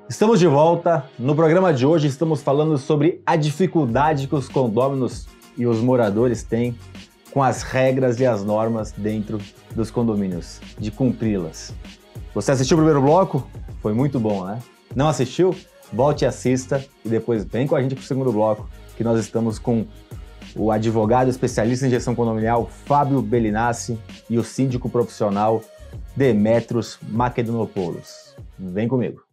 Estamos de volta. No programa de hoje estamos falando sobre a dificuldade que os condôminos e os moradores têm com as regras e as normas dentro dos condomínios, de cumpri-las. Você assistiu o primeiro bloco? Foi muito bom, né? Não assistiu? Volte e assista e depois vem com a gente para o segundo bloco, que nós estamos com o advogado especialista em gestão condominial Fábio Bellinassi e o síndico profissional Demetrios Makedonopoulos. Vem comigo.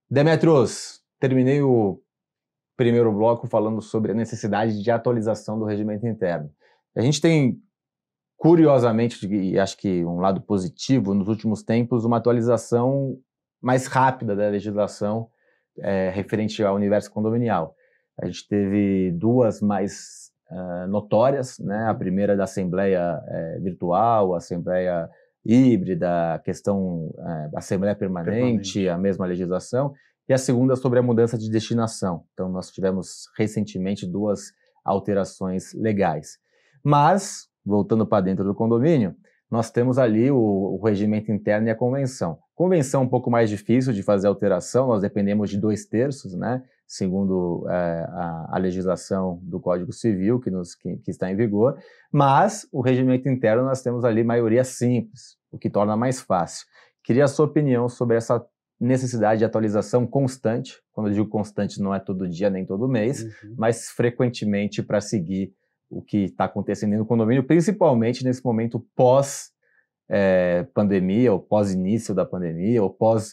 Demetrios, terminei o primeiro bloco falando sobre a necessidade de atualização do regimento interno. A gente tem, curiosamente, e acho que um lado positivo, nos últimos tempos, uma atualização mais rápida da legislação referente ao universo condominial. A gente teve duas mais notórias, né? A primeira da Assembleia Virtual, a Assembleia Híbrida, a questão da Assembleia Permanente, a mesma legislação, e a segunda sobre a mudança de destinação. Então, nós tivemos recentemente duas alterações legais. Mas, voltando para dentro do condomínio, nós temos ali o regimento interno e a convenção. Convenção é um pouco mais difícil de fazer alteração, nós dependemos de 2/3, né? Segundo a legislação do Código Civil que está em vigor, mas o regimento interno nós temos ali maioria simples, o que torna mais fácil. Queria a sua opinião sobre essa necessidade de atualização constante. Quando eu digo constante, não é todo dia nem todo mês, mas frequentemente para seguir o que está acontecendo no condomínio, principalmente nesse momento pós-pandemia, ou pós-início da pandemia, ou pós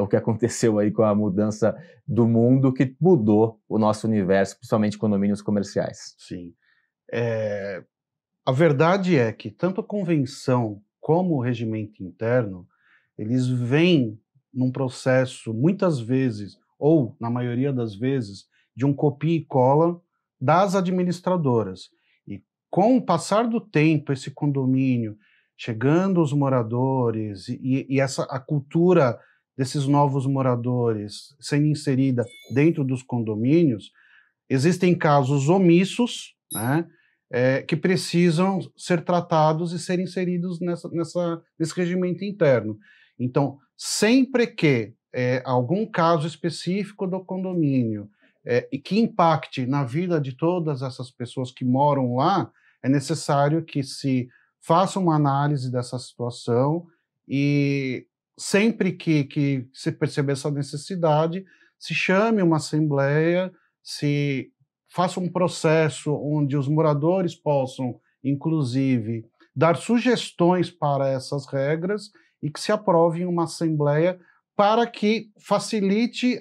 o que aconteceu aí com a mudança do mundo, que mudou o nosso universo, principalmente condomínios comerciais. Sim. A verdade é que tanto a convenção como o regimento interno, eles vêm num processo, muitas vezes, ou na maioria das vezes, de um copia e cola das administradoras. E com o passar do tempo, esse condomínio, chegando os moradores e a cultura desses novos moradores sendo inserida dentro dos condomínios, existem casos omissos, né, que precisam ser tratados e ser inseridos nesse regimento interno. Então, sempre que algum caso específico do condomínio e que impacte na vida de todas essas pessoas que moram lá, é necessário que se faça uma análise dessa situação e sempre que se perceber essa necessidade, se chame uma assembleia, se faça um processo onde os moradores possam, inclusive, dar sugestões para essas regras e que se aprove em uma assembleia para que facilite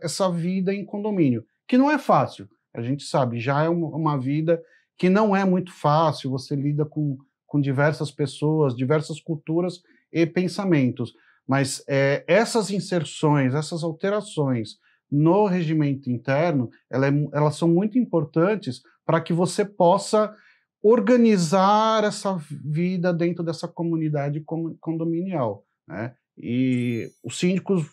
essa vida em condomínio, que não é fácil. A gente sabe, já é uma vida que não é muito fácil, você lida com diversas pessoas, diversas culturas e pensamentos. Mas essas inserções, essas alterações no regimento interno, elas são muito importantes para que você possa organizar essa vida dentro dessa comunidade condominial, né? E os síndicos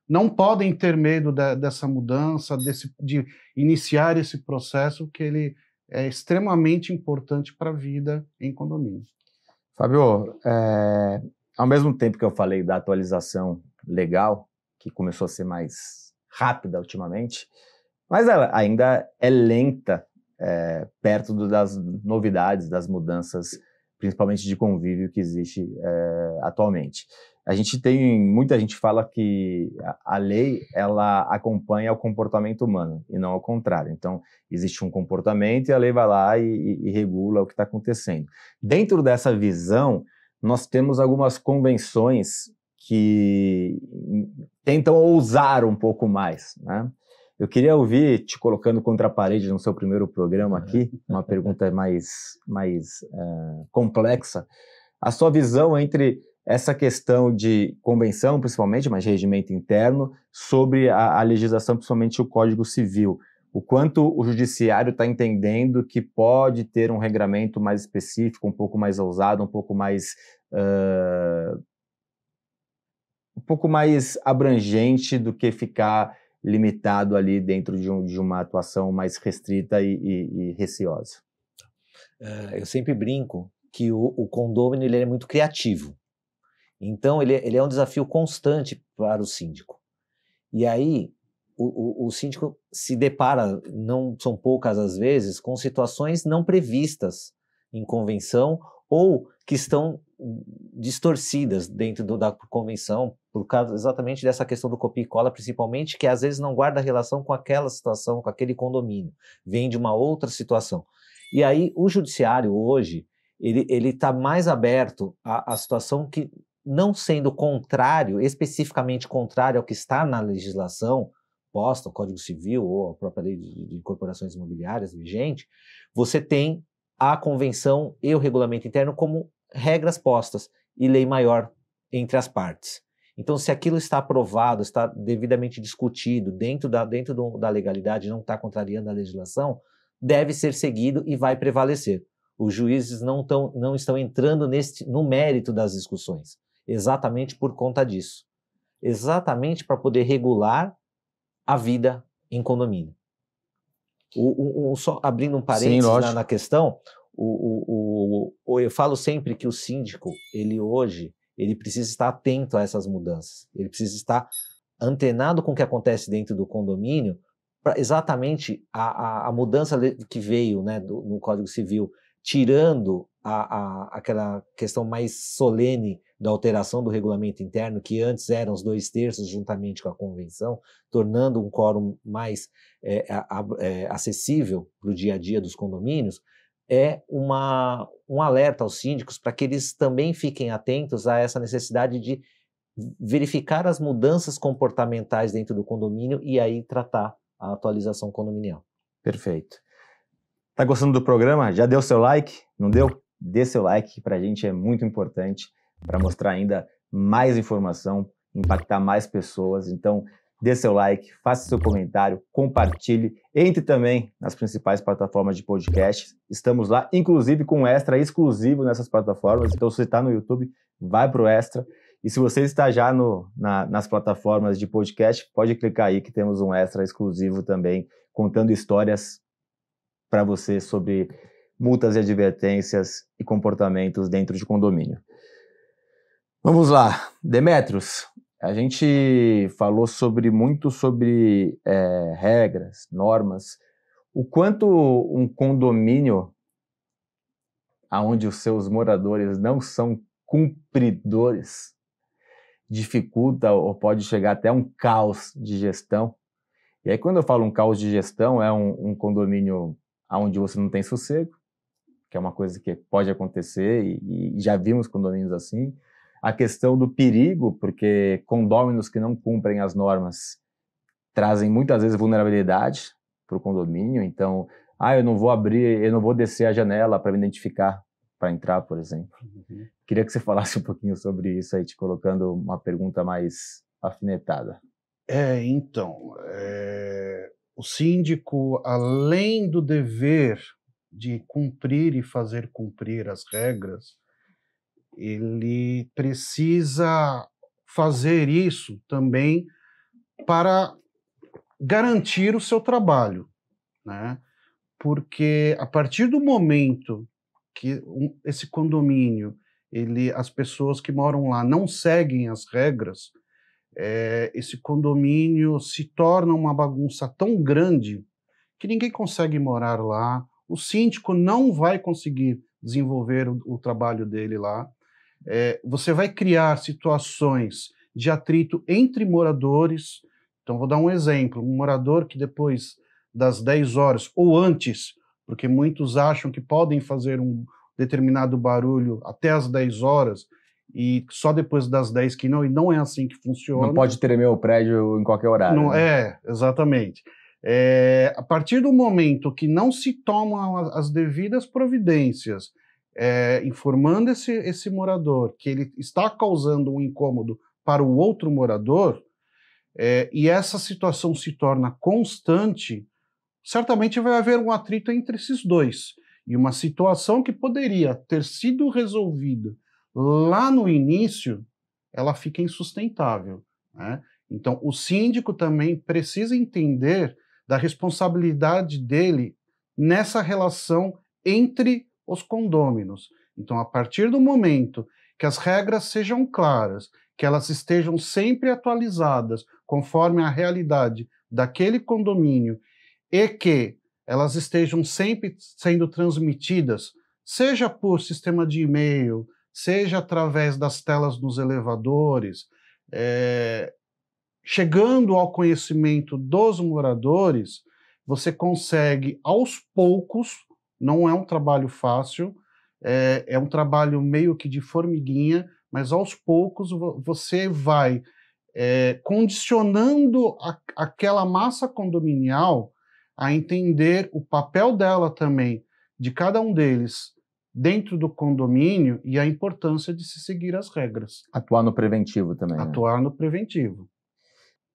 não podem ter medo dessa mudança, de iniciar esse processo, que ele é extremamente importante para a vida em condomínio. Fábio, ao mesmo tempo que eu falei da atualização legal, que começou a ser mais rápida ultimamente, mas ela ainda é lenta perto das novidades, das mudanças, principalmente de convívio que existe atualmente. Muita gente fala que a lei, ela acompanha o comportamento humano e não ao contrário. Então, existe um comportamento e a lei vai lá e regula o que está acontecendo. Dentro dessa visão, nós temos algumas convenções que tentam ousar um pouco mais, né? Eu queria ouvir, te colocando contra a parede no seu primeiro programa aqui, uma pergunta mais complexa, a sua visão entre essa questão de convenção, principalmente, mas regimento interno, sobre a legislação, principalmente o Código Civil. o quanto o judiciário está entendendo que pode ter um regramento mais específico, um pouco mais ousado, um pouco mais abrangente do que ficar limitado ali dentro de uma atuação mais restrita e receosa. Eu sempre brinco que o condômino ele é muito criativo. Então, ele é um desafio constante para o síndico. E aí, o síndico se depara, não são poucas as vezes, com situações não previstas em convenção ou que estão distorcidas dentro da convenção, por causa exatamente dessa questão do copia e cola, principalmente, que às vezes não guarda relação com aquela situação, com aquele condomínio, vem de uma outra situação. E aí, o judiciário hoje, ele está mais aberto à situação que, não sendo contrário, especificamente contrário ao que está na legislação posta, o Código Civil ou a própria lei de corporações imobiliárias vigente, você tem a convenção e o regulamento interno como regras postas e lei maior entre as partes. Então, se aquilo está aprovado, está devidamente discutido dentro da legalidade, não está contrariando a legislação, deve ser seguido e vai prevalecer. Os juízes não estão entrando no mérito das discussões, exatamente por conta disso. Exatamente para poder regular a vida em condomínio. Só abrindo um parênteses na questão, eu falo sempre que o síndico, ele precisa estar atento a essas mudanças, ele precisa estar antenado com o que acontece dentro do condomínio, para exatamente a mudança que veio, né, no Código Civil, tirando aquela questão mais solene da alteração do regulamento interno, que antes eram os 2/3 juntamente com a convenção, tornando um quórum mais acessível para o dia a dia dos condomínios, é um alerta aos síndicos para que eles também fiquem atentos a essa necessidade de verificar as mudanças comportamentais dentro do condomínio e aí tratar a atualização condominial. Perfeito. Tá gostando do programa? Já deu seu like? Não deu? Dê seu like, que para a gente é muito importante para mostrar ainda mais informação, impactar mais pessoas. Então, dê seu like, faça seu comentário, compartilhe, entre também nas principais plataformas de podcast. Estamos lá, inclusive com extra exclusivo nessas plataformas. Então, se você está no YouTube, vai para o extra. E se você está já nas plataformas de podcast, pode clicar aí que temos um extra exclusivo também, contando histórias para você sobre multas e advertências e comportamentos dentro de condomínio. Vamos lá, Demetrios, a gente falou muito sobre regras, normas, o quanto um condomínio onde os seus moradores não são cumpridores dificulta ou pode chegar até um caos de gestão. E aí, quando eu falo um caos de gestão, é um condomínio onde você não tem sossego, que é uma coisa que pode acontecer e já vimos condomínios assim. A questão do perigo, porque condôminos que não cumprem as normas trazem muitas vezes vulnerabilidade para o condomínio. Então, eu não vou descer a janela para me identificar para entrar, por exemplo. Uhum. Queria que você falasse um pouquinho sobre isso aí, te colocando uma pergunta mais afinetada. O síndico, além do dever de cumprir e fazer cumprir as regras, ele precisa fazer isso também para garantir o seu trabalho, né? Porque a partir do momento que esse condomínio, as pessoas que moram lá não seguem as regras, esse condomínio se torna uma bagunça tão grande que ninguém consegue morar lá, o síndico não vai conseguir desenvolver o trabalho dele lá, você vai criar situações de atrito entre moradores. Então, vou dar um exemplo, um morador que depois das 10 horas, ou antes, porque muitos acham que podem fazer um determinado barulho até as 10 horas, e só depois das 10 que não, e não é assim que funciona. Não pode tremer o prédio em qualquer horário. Não, né? Exatamente. A partir do momento que não se tomam as devidas providências, informando esse morador que ele está causando um incômodo para o outro morador, e essa situação se torna constante, certamente vai haver um atrito entre esses dois. E uma situação que poderia ter sido resolvida lá no início, ela fica insustentável, né? Então, o síndico também precisa entender da responsabilidade dele nessa relação entre os condôminos. Então, a partir do momento que as regras sejam claras, que elas estejam sempre atualizadas conforme a realidade daquele condomínio e que elas estejam sempre sendo transmitidas, seja por sistema de e-mail, seja através das telas nos elevadores, chegando ao conhecimento dos moradores, você consegue, aos poucos, não é um trabalho fácil, é um trabalho meio que de formiguinha, mas aos poucos você vai condicionando aquela massa condominial a entender o papel dela também, de cada um deles, dentro do condomínio, e a importância de se seguir as regras. Atuar no preventivo também. Atuar no preventivo.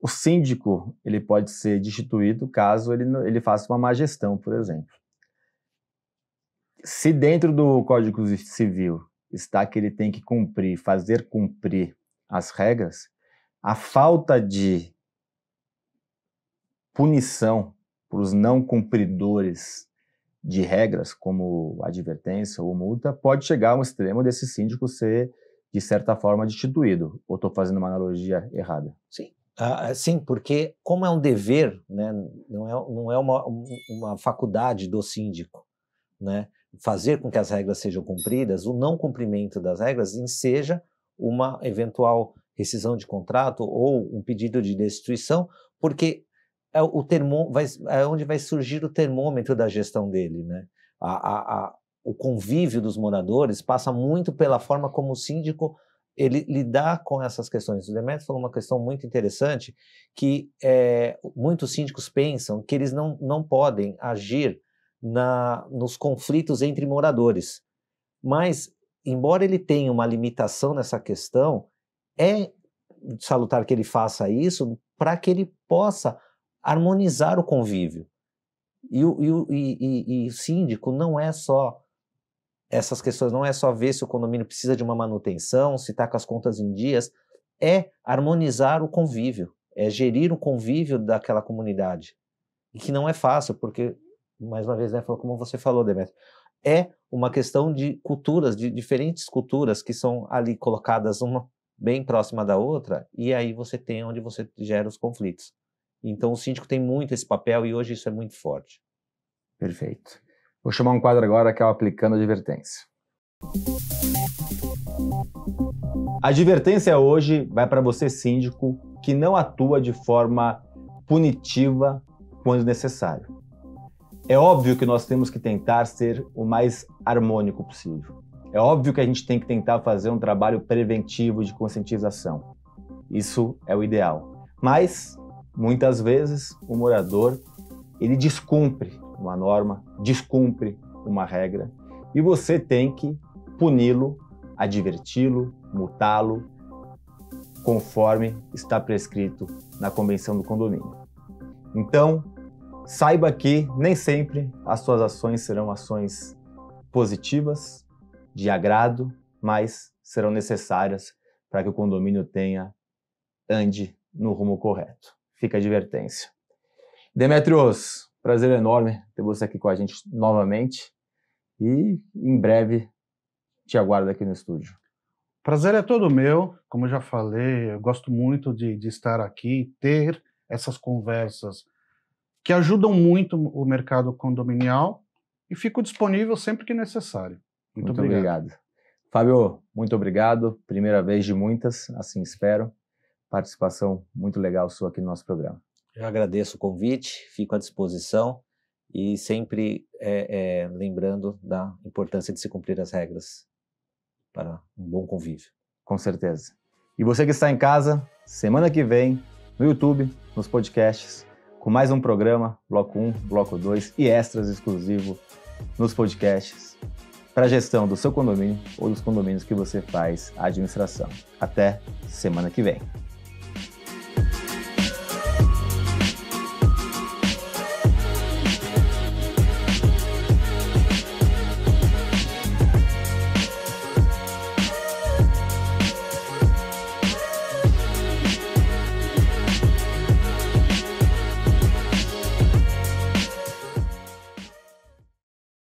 O síndico, ele pode ser destituído caso ele faça uma má gestão, por exemplo. Se dentro do Código Civil está que ele tem que fazer cumprir as regras, a falta de punição para os não cumpridores de regras, como advertência ou multa, pode chegar a um extremo desse síndico ser, de certa forma, destituído. Ou estou fazendo uma analogia errada? Sim. Sim, porque como é um dever, né, não é uma faculdade do síndico, né, fazer com que as regras sejam cumpridas, o não cumprimento das regras enseja uma eventual rescisão de contrato ou um pedido de destituição, porque é onde vai surgir o termômetro da gestão dele, né? O convívio dos moradores passa muito pela forma como o síndico ele lidar com essas questões. O Demetrio falou uma questão muito interessante, que muitos síndicos pensam que eles não podem agir nos conflitos entre moradores. Mas, embora ele tenha uma limitação nessa questão, é salutar que ele faça isso para que ele possa harmonizar o convívio. E o síndico não é só essas questões, não é só ver se o condomínio precisa de uma manutenção, se está com as contas em dias, é harmonizar o convívio, é gerir o convívio daquela comunidade. E que não é fácil, porque, mais uma vez, né, como você falou, Demetrio, é uma questão de culturas, de diferentes culturas que são ali colocadas uma bem próxima da outra, e aí você tem onde você gera os conflitos. Então o síndico tem muito esse papel e hoje isso é muito forte. Perfeito. Vou chamar um quadro agora que é o Aplicando Advertência. A advertência hoje vai para você, síndico, que não atua de forma punitiva quando necessário. É óbvio que nós temos que tentar ser o mais harmônico possível. É óbvio que a gente tem que tentar fazer um trabalho preventivo de conscientização. Isso é o ideal. Mas, muitas vezes, o morador, ele descumpre uma norma, descumpre uma regra, e você tem que puni-lo, adverti-lo, multá-lo, conforme está prescrito na Convenção do Condomínio. Então, saiba que nem sempre as suas ações serão ações positivas, de agrado, mas serão necessárias para que o condomínio ande no rumo correto. Fica a advertência. Demetrios, prazer enorme ter você aqui com a gente novamente e em breve te aguardo aqui no estúdio. Prazer é todo meu, como eu já falei, eu gosto muito de estar aqui, ter essas conversas que ajudam muito o mercado condominial e fico disponível sempre que necessário. Muito obrigado. Fábio, muito obrigado. Primeira vez de muitas, assim espero. Participação muito legal sua aqui no nosso programa. Eu agradeço o convite, fico à disposição e sempre lembrando da importância de se cumprir as regras para um bom convívio. Com certeza. E você que está em casa, semana que vem, no YouTube, nos podcasts, com mais um programa, Bloco 1, Bloco 2 e extras exclusivo nos podcasts para a gestão do seu condomínio ou dos condomínios que você faz a administração. Até semana que vem.